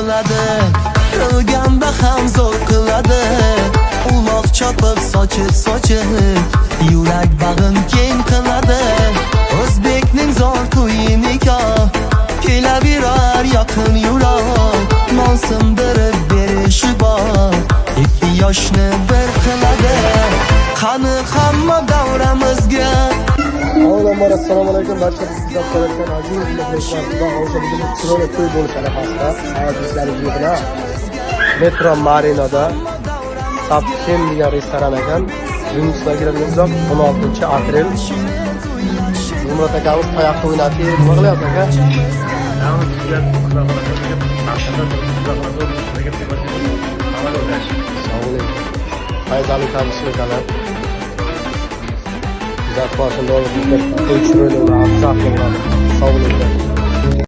qiladi, qilganda ham zo'r qiladi. Uloq chopib sochib yurak bag'im keng qiladi. O'zbekning zo'r to'yi nikoh, kelaverar yaqin yuroq. Non sindirib berishi bor, ikki yoshni bir qiladi. Qani hamma davramizga. Avvalambor assalomu alaykum barcha bizlar ko'rayotgan aziz muxlislar. Xudo xolisa bugun chiroyli to'y bo'lish arafasida azizlaringiz bilan Metro Marinoda Sapken degan restoran ekan. Yunusga kiradigan 16-aprel. Umrat akamiz qayoqda o'ynatib, nima qilyapti aka? Haydarli kamishliklar. Güzel başında olabilir. Ölçülü olan, sağlıklı olan, sağlıklı olan.